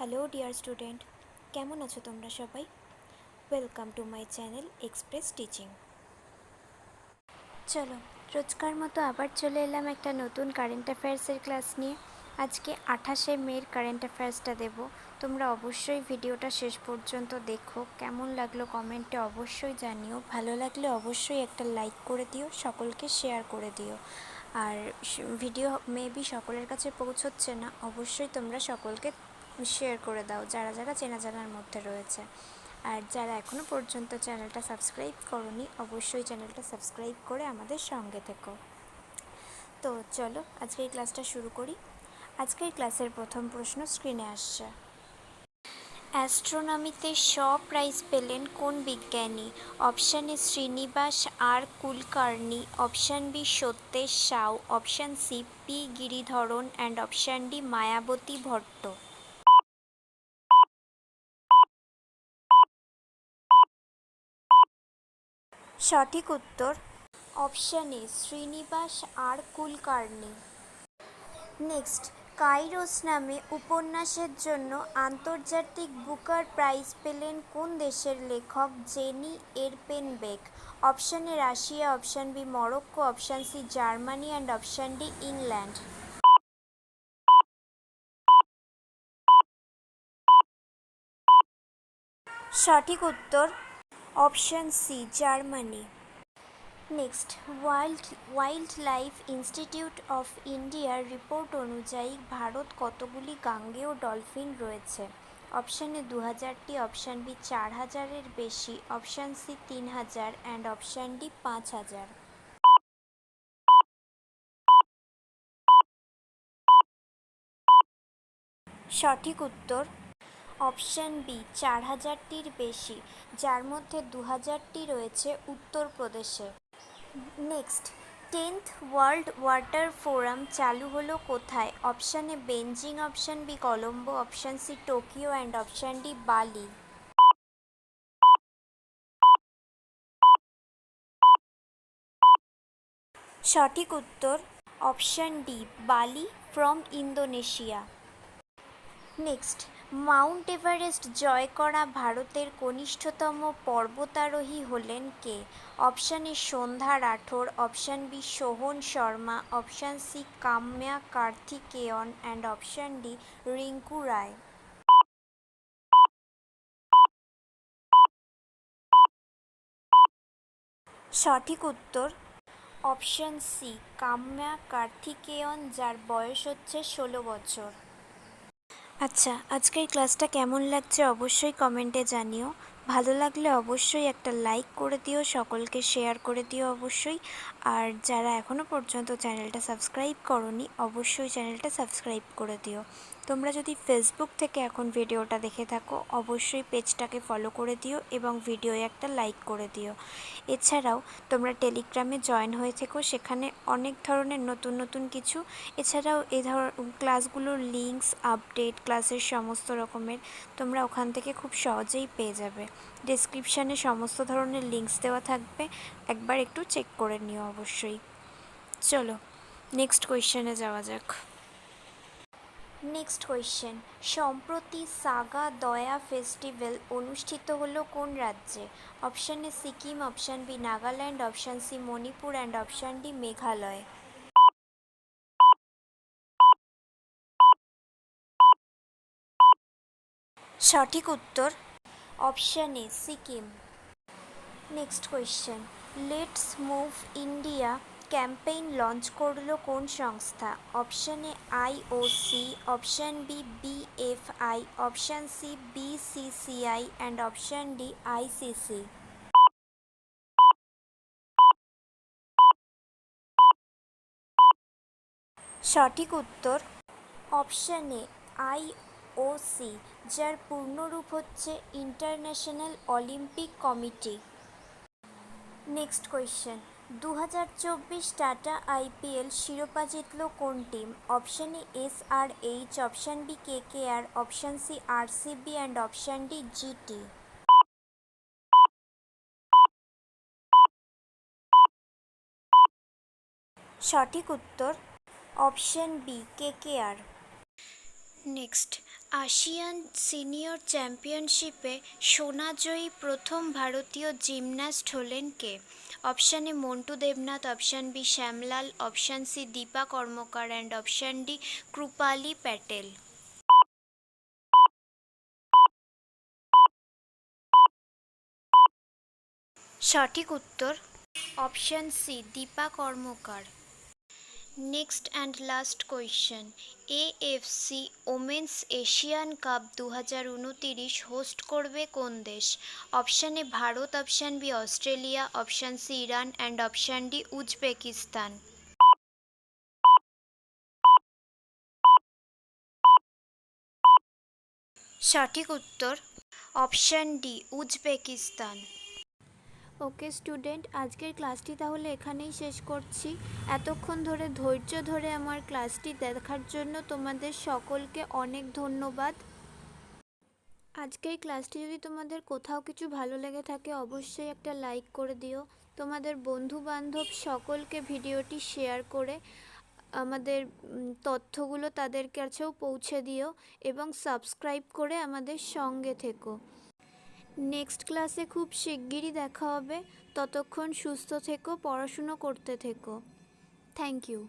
Hello dear student, কেমন আছো তোমরা সবাই? Welcome to my channel express teaching. চলো, রোজকার মতো আবার চলে এলাম একটা নতুন কারেন্ট অ্যাফেয়ার্সের ক্লাস নিয়ে। আজকে 28শে মের কারেন্ট অ্যাফেয়ার্সটা দেব। তোমরা অবশ্যই ভিডিওটা শেষ পর্যন্ত দেখো। কেমন লাগলো কমেন্টে অবশ্যই জানিও। ভালো লাগলে অবশ্যই একটা লাইক করে দিও, সকলকে শেয়ার করে দিও। আর ভিডিও মেবি সকলের কাছে পৌঁছচ্ছে না, অবশ্যই তোমরা সকলকে শেয়ার করে দাও যারা যারা চেনা জানার মধ্যে রয়েছে। আর যারা এখনও পর্যন্ত চ্যানেলটা সাবস্ক্রাইব করোনি, অবশ্যই চ্যানেলটা সাবস্ক্রাইব করে আমাদের সঙ্গে থেকো। তো চলো আজকের ক্লাসটা শুরু করি। আজকের ক্লাসের প্রথম প্রশ্ন স্ক্রিনে আসছে। অ্যাস্ট্রোনমিতে প্রাইজ পেলেন কোন বিজ্ঞানী? Option A Srinivas R Kulkarni, option B Satyesh Sau, option C P Giridharan and option D Mayavati Bhatt. সঠিক উত্তর option A Srinivas R Kulkarni. Next, Kairos নামে উপন্যাসের জন্য আন্তর্জাতিক বুকার প্রাইজ পেলেন কোন দেশের লেখক Jenny Erpenbeck? Option A Russia, option B Morocco, option C Germany and option D England. সঠিক উত্তর option C Germany. Next, wildlife institute of ইন্ডিয়ার রিপোর্ট অনুযায়ী ভারত কতগুলি গাঙ্গেয় ডলফিন রয়েছে? অপশান এ 2000টি, অপশান বি 4000-এর বেশি, option C 3000 and option D 5000। সঠিক উত্তর অপশান বি 4000টির বেশি, যার মধ্যে 2000টি রয়েছে উত্তরপ্রদেশে। Next, 10th world water forum চালু হলো কোথায়? Option A Beijing, option B Colombo, option C Tokyo and option D Bali. সঠিক উত্তর option D Bali from Indonesia. Next, mount Everest জয় করা ভারতের কনিষ্ঠতম পর্বতারোহী হলেন কে? Option A Sandhya Rathore, option B Sohan Sharma, option C Kaamya Karthikeyan and option D Rinku Roy. সঠিক উত্তর অপশান সি কাম্যা কার্থিকেয়ন, যার বয়স হচ্ছে 16 বছর। আচ্ছা, আজকের ক্লাসটা কেমন লাগছে অবশ্যই কমেন্টে জানিও। ভালো লাগলে অবশ্যই একটা লাইক করে দিও, সকলকে শেয়ার করে দিও অবশ্যই। আর যারা এখনও পর্যন্ত চ্যানেলটা সাবস্ক্রাইব করোনি, অবশ্যই চ্যানেলটা সাবস্ক্রাইব করে দিও। তোমরা যদি ফেসবুক থেকে এখন ভিডিওটা দেখে থাকো, অবশ্যই পেজটাকে ফলো করে দিও এবং ভিডিওয়ে একটা লাইক করে দিও। এছাড়াও তোমরা টেলিগ্রামে জয়েন হয়ে থেকো, সেখানে অনেক ধরনের নতুন নতুন কিছু, এছাড়াও ক্লাসগুলোর লিঙ্কস, আপডেট, ক্লাসের সমস্ত রকমের তোমরা ওখান থেকে খুব সহজেই পেয়ে যাবে। ডেসক্রিপশানে সমস্ত ধরনের লিঙ্কস দেওয়া থাকবে, একবার একটু চেক করে নিও অবশ্যই। চলো নেক্সট কোয়েশ্চেনে যাওয়া যাক। নেক্সট কোয়েশ্চেন, সম্প্রতি সাগা দয়া ফেস্টিভ্যাল অনুষ্ঠিত হলো কোন রাজ্যে? Option A Sikkim, option B Nagaland, option C Manipur and option D Meghalaya. সঠিক উত্তর option A Sikkim. Next question, let's move India campaign launch করলো কোন সংস্থা? Option A IOC, option B BFI, option C BCCI and option D ICC। সঠিক উত্তর option A IOC, যার পূর্ণরূপ হচ্ছে international olympic committee. Next question, 2024 tata IPL শিরোপা জিতল কোন team? Option A SRH, option B KKR, option C RCB and option D GT। সঠিক উত্তর option B KKR। Next, ASEAN senior চ্যাম্পিয়নশিপে সোনাজয়ী প্রথম ভারতীয় জিমন্যাস্ট হলেন কে? Option A Montu Debnath, option B Shyamlal, option C Dipa Karmakar and option D Kripali Patel. সঠিক উত্তর option C Dipa Karmakar. Next and last question, AFC women's Asian cup 2029 host করবে কোন দেশ? Option A Bharat, option B Australia, option C Iran and option D Uzbekistan. সঠিক উত্তর option D Uzbekistan. Okay student, আজকের ক্লাসটি তাহলে এখানেই শেষ করছি। এতক্ষণ ধরে ধৈর্য ধরে আমার ক্লাসটি দেখার জন্য তোমাদের সকলকে অনেক ধন্যবাদ। আজকের ক্লাসটি যদি তোমাদের কোথাও কিছু ভালো লেগে থাকে অবশ্যই একটা লাইক করে দিও। তোমাদের বন্ধু বান্ধব সকলকে ভিডিওটি শেয়ার করে আমাদের তথ্যগুলো তাদের কাছেও পৌঁছে দিও এবং সাবস্ক্রাইব করে আমাদের সঙ্গে থেকো। নেক্সট ক্লাসে খুব শিগগিরই দেখা হবে। ততক্ষণ সুস্থ থেকো, পড়াশুনো করতে থেকো। Thank you.